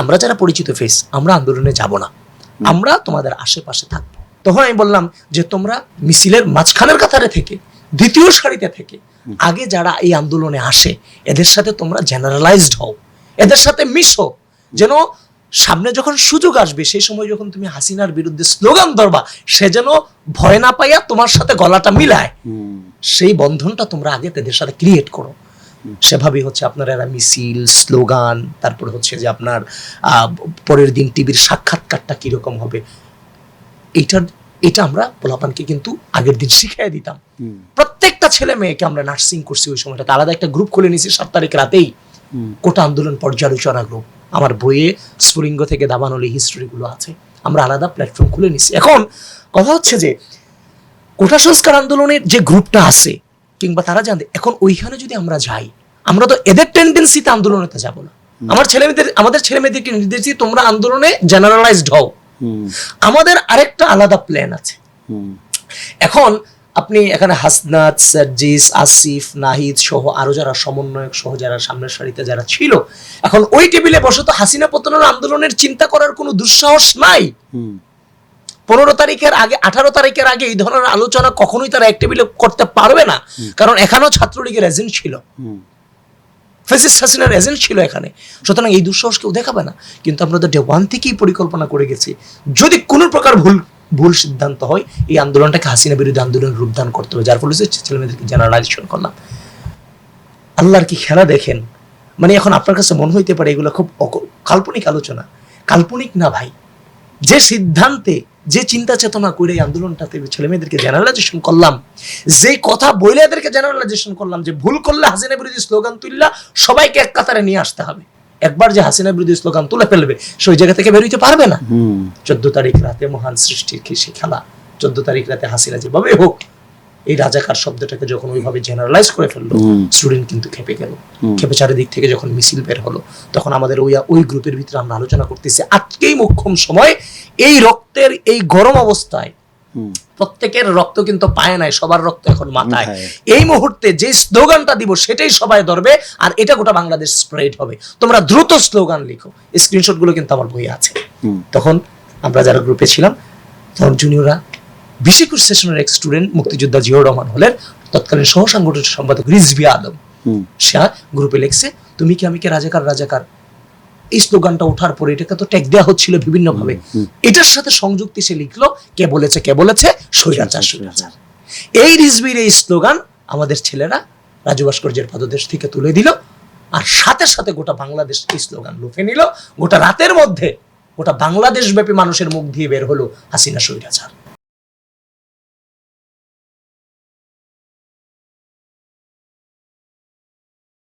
আমরা যারা পরিচিত ফেস, আমরা আন্দোলনে যাব না, আমরা তোমাদের আশেপাশে থাকবো। তখন আমি বললাম যে তোমরা মিছিলের মাঝখানের কাতারে থেকে, দ্বিতীয় সারিতে থেকে আগে যারা এই আন্দোলনে আসে এদের সাথে তোমরা জেনারেলাইজড হও, এদের সাথে মিশো, যেন সামনে যখন সুযোগ আসবে সেই সময় যখন তুমি হাসিনার বিরুদ্ধে স্লোগান ধরবা সে যেন ভয় না পাইয়া তোমার সাথে গলাটা মিলায়। সেই বন্ধনটা তোমরা আগে তাদের সাথে ক্রিয়েট করো। সেভাবেই হচ্ছে আপনার এরা মিছিল, স্লোগান, তারপরে হচ্ছে যে আপনার পরের দিন টিভির সাক্ষাৎকারটা কিরকম হবে, এটা আমরা পোলাপানকে কিন্তু আগের দিন শিখিয়ে দিতাম। প্রত্যেকটা ছেলে মেয়েকে আমরা নার্সিং করছি ওই সময়টাতে, আলাদা একটা গ্রুপ খুলে নিয়েছি 7 তারিখ রাতেই, কোটা আন্দোলন পর্যালোচনা গ্রুপ। আমার বইয়ে স্ফুলিঙ্গ থেকে দাবানলি হিস্ট্রি গুলো আছে, আমরা আলাদা প্ল্যাটফর্ম খুলে নিছি। এখন কথা হচ্ছে যে কোটা সংস্কার আন্দোলনের যে গ্রুপটা আছে কিংবা তারা জানতে, এখন ওইখানে যদি আমরা যাই, আমরা তো এদের টেন্ডেন্সিতে আন্দোলনেতে যাব না। আমাদের ছেলে মেয়েদেরকে নির্দেশ দিই তোমরা আন্দোলনে জেনারেলাইজড হও। আমাদের আরেকটা আলাদা প্ল্যান আছে। এখন আপনি এখানে হাসনাত, সার্জিস, আসিফ, নাহিদ সহ আরো যারা সমন্বয়ক সহ যারা সামনের সারিতে যারা ছিল, এখন ওই টেবিলে বসে তো হাসিনা পতনের আন্দোলনের চিন্তা করার কোনো দুঃসাহস নাই। 15 তারিখের আগে, 18 তারিখের আগে এই ধরনের আলোচনা কখনোই তারা এক টেবিলে করতে পারবে না, কারণ এখানেও ছাত্রলীগের এজেন্ট ছিল, ফ্যাসিস্ট হাসিনার এজেন্ট ছিল এখানে। সুতরাং এই দুঃসাহস কেউ দেখাবে না। কিন্তু আমরা তো ডে ওয়ান থেকেই পরিকল্পনা করে গেছি, যদি কোনো প্রকার ভুল সিদ্ধান্ত হয় এই আন্দোলনটাকে হাসিনা বিরোধী আন্দোলন রূপদান করতে হবে। যার ফলে ছেলেমেয়েদেরকে জেনারেলাইজেশন করলাম। আল্লাহর কি খেলা দেখেন, মানে এখন আপনার কাছে মনে হইতে পারে এগুলো খুব কাল্পনিক আলোচনা। কাল্পনিক না ভাই, যে সিদ্ধান্তে, যে চিন্তা চেতনা করে এই আন্দোলনটাতে ছেলেমেয়েদেরকে জেনারেলাইজেশন করলাম, যে কথা বলে এদেরকে জেনারেলাইজেশন করলাম যে ভুল করলে হাসিনা বিরোধী স্লোগান তুললা সবাইকে এক কাতারে নিয়ে আসতে হবে। একবার যে হাসিনা বিরোধী স্লোগান তুলে ফেলবে সেই জায়গা থেকে বের হইতে পারবে না। 14 তারিখ রাতে মহান সৃষ্টির কৃষি খেলা, 14 তারিখ রাতে হাসিনা যেভাবে হোক এই রাজাকার শব্দটাকে যখন ওইভাবে জেনারেলাইজ করে ফেললো, স্টুডেন্ট কিন্তু খেপে গেল। খেপে চারিদিক থেকে যখন মিছিল বের হলো, তখন আমাদের ওই গ্রুপের ভিতরে আমরা আলোচনা করতেছি আজকেই মোক্ষম সময়, এই রক্তের এই গরম অবস্থায় প্রত্যেকের রক্ত কিন্তু পায় নাই, সবার রক্ত এখন মাথায়। এই মুহূর্তে যে স্লোগানটা দিব সেটাই সবাই ধরবে, আর এটা গোটা বাংলাদেশ স্প্রেড হবে। তোমরা দ্রুত স্লোগান লিখো। স্ক্রিনশট গুলো কিন্তু আমার বইয়ে আছে। তখন আমরা যারা গ্রুপে ছিলাম, তখন জুনিয়ররা, বিশেষ সেশনের এক স্টুডেন্ট মুক্তিযোদ্ধা জিয়াউর রহমান হলের তৎকালীন সহ সাংগঠনিক সম্পাদক রিজভি আলম, সে গ্রুপে লিখছে তুমি কি আমি কে রাজাকার রাজাকার। এই স্লোগানটা ওঠার পরে এটাকে তো ট্যাগ দেওয়া হচ্ছিল বিভিন্ন ভাবে, এটার সাথে সংযুক্তি সে লিখলো কে বলেছে স্বৈরাচার স্বৈরাচার। এই রিজভির এই স্লোগান আমাদের ছেলেরা রাজু ভাস্কর্যের পাদদেশ থেকে তুলে দিল, আর সাথে সাথে গোটা বাংলাদেশ এই স্লোগান লুফে নিল। গোটা রাতের মধ্যে গোটা বাংলাদেশ ব্যাপী মানুষের মুখ দিয়ে বের হলো হাসিনা স্বৈরাচার।